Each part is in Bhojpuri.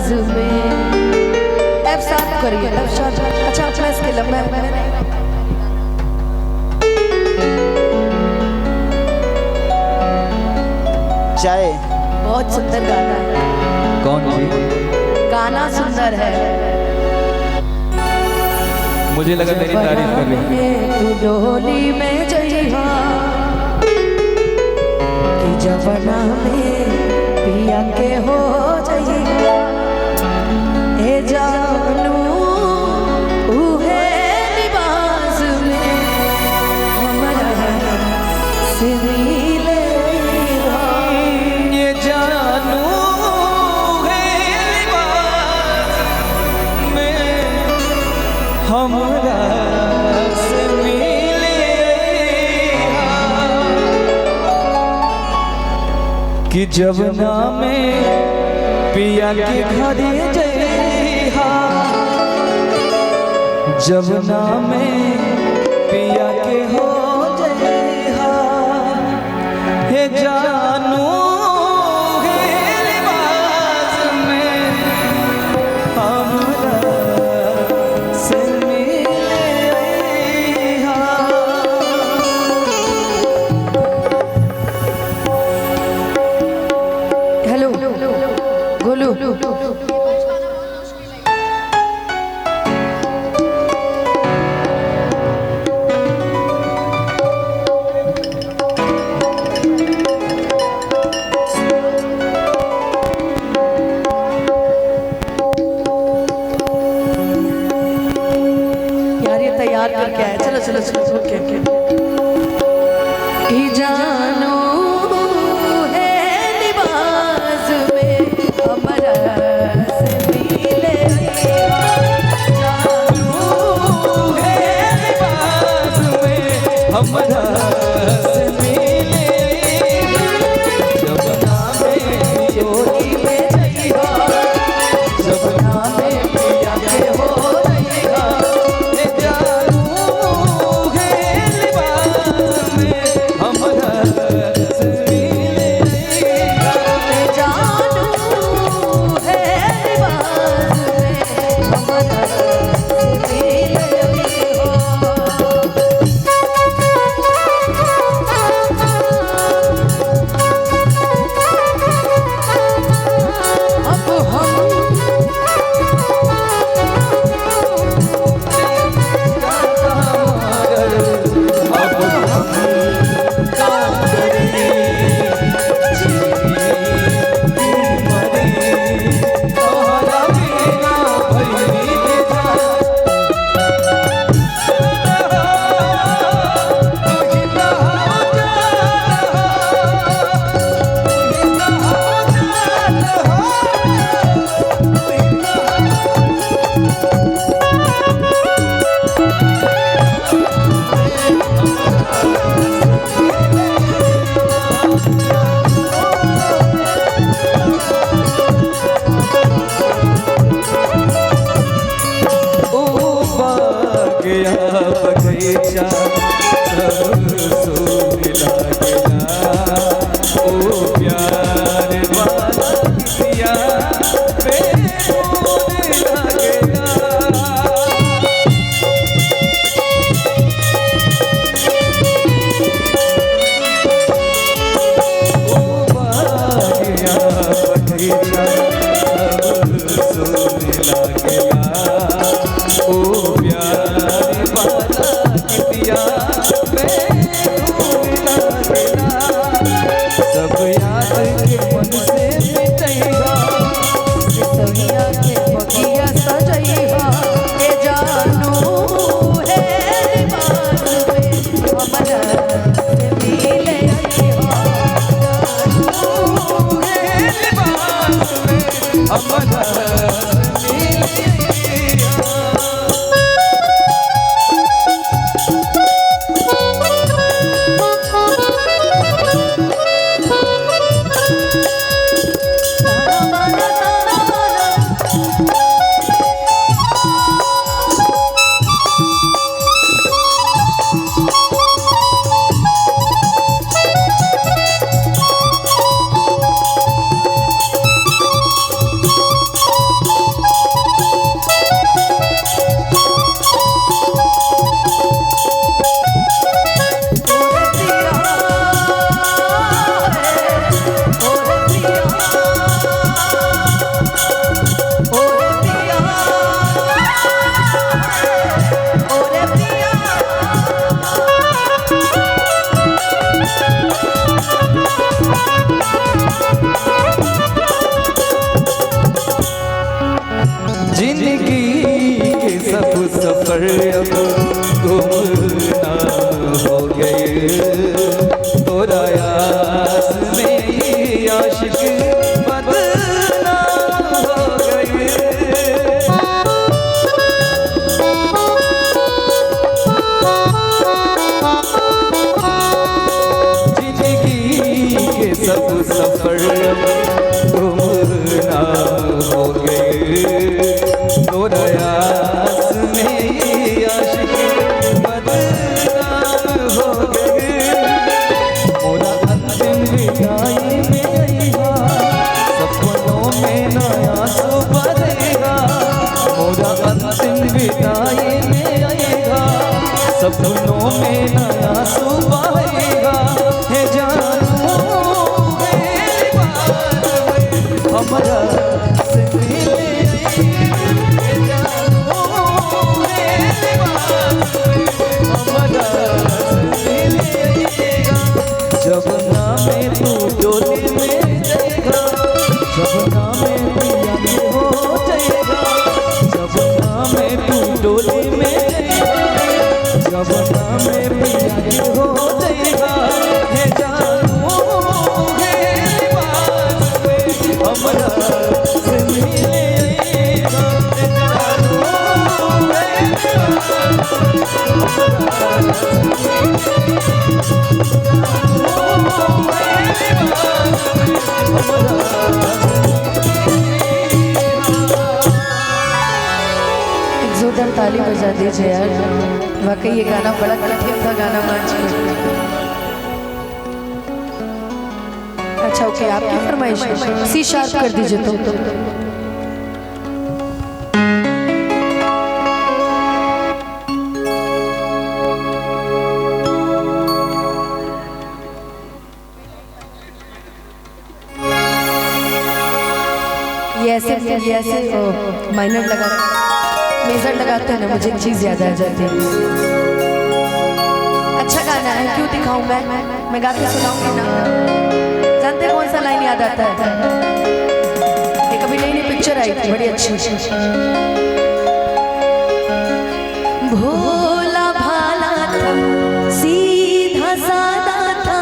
लिबास में। एफ साथ करिए, एफ साथ। अच्छा अपना इसके लंबा चाय। बहुत सुंदर गाना है। कौन जी? गाना सुंदर है। मुझे लगा मेरी तारीफ कर रही है। तू डोली में जइहा कि जवना में पिया के हो जइहा। ए जानू उहे लिबास में हमरा से मिले। ये जानू है लिबास में हमरा से मिले कि जब ना में पिया के घरे जइहा। जब ना में पिया के हो जइहा। हे जानू है लिबास में हमरा से मिले। हेलो गोलू, यार ये तैयार करके आए। चलो चलो चलो ओके। जानो है लिबास में हमरा से मिले। जानू है लिबास में हमरा से मिले। जब ना में डोली में जइहा। जब ना में पिया के हो जइहा। हे जानू है लिबास में हमरा से मिले। जानू है लिबास में हमरा से मिले हो। अब गया बगीचा सब सोने लगेगा। ओ प्यार वाला किया बेहोने लगेगा। ओ गया बगीचा सब सोने लगेगा। ओ प्यार वाला किया बेहोने लगेगा। सब याद के मन से मिटेगा। सब सफर अब गुमनाम हो गए, तोरा यास में आशिक बदनाम हो गए। जिंदगी के सब सफर अब गुमनाम हो गए, तोरा यास में आशिक बदनाम हो गए। मोरा अंतिम विदाई में आएगा, सपनों में नया सुबह देगा। मोरा अंतिम विदाई में आएगा, सपनों में नया सुबह देगा। हे जानू मेरी बात में हमारा से मिले, हे जानू मेरी बात में हमारा से मिलेगा। जब नामे तू डोली में जाएगा, जब नामे पिया के हो जाएगा, जब नामे तू डोली में जाएगा, जब नामे पिया के हो जाएगा। हे जानू मेरी बात में हमारा से मिलेगा, हे जानू मेरी बात में एक जोरदार ताली बजा दीजिए यार, वाकई ये गाना बड़ा कठिन था गाना मंच में। अच्छा ओके, आपकी फरमाइश है, सी शार्प कर दीजिए तो। ये ऐसे माइनर लगा मेजर लगाते हैं ना, मुझे एक चीज याद आ जाती है। अच्छा गाना है, क्यों दिखाऊं मैं गा के सुनाऊंगी ना। जानते हैं कौन सा लाइन याद आता है? एक अभी नई पिक्चर आई थी बड़ी अच्छी, भोला भाला था सीधा सादा था,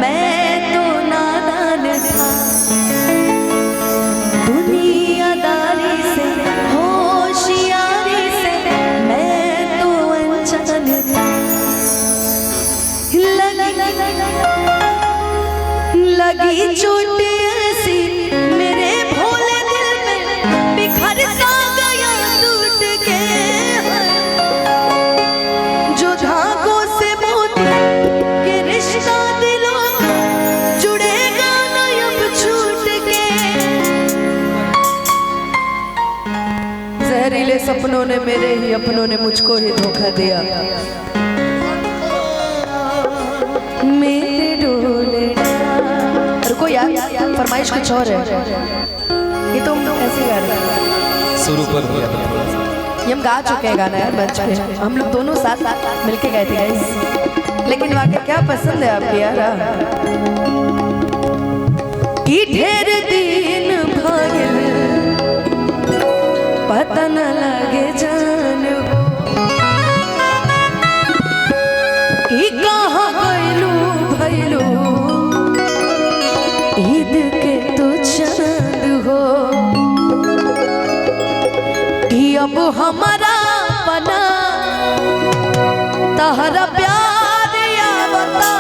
मैं तो नादान था, दुनियादारी से होशियारी से मैं तो अनजान था। लगी चोट ऐसी मेरे भोले दिल में, बिखर सा गया टूट के, जो धागों से मोती के रिश्ता दिलों का जुड़ेगा ना अब छूट के। जहरीले सपनों ने, मेरे ही अपनों ने मुझको ही धोखा दिया। मेरे डोले रुको यार, फरमाइश कुछ और है, ये तो हम लोग ऐसे गा रहे हैं। शुरू पर दिया ये हम गा चुके हैं गाना यार मंच पे, हम लोग दोनों साथ मिलके गए थे गाइस। लेकिन वाकई क्या पसंद है आपकी यार, कि ढेर दिन भइल पता न लगे जान, कि कहाँ गइलू भइलू ईद के तो चांद हो, कि अब हमारा बना तहरा प्यार या बता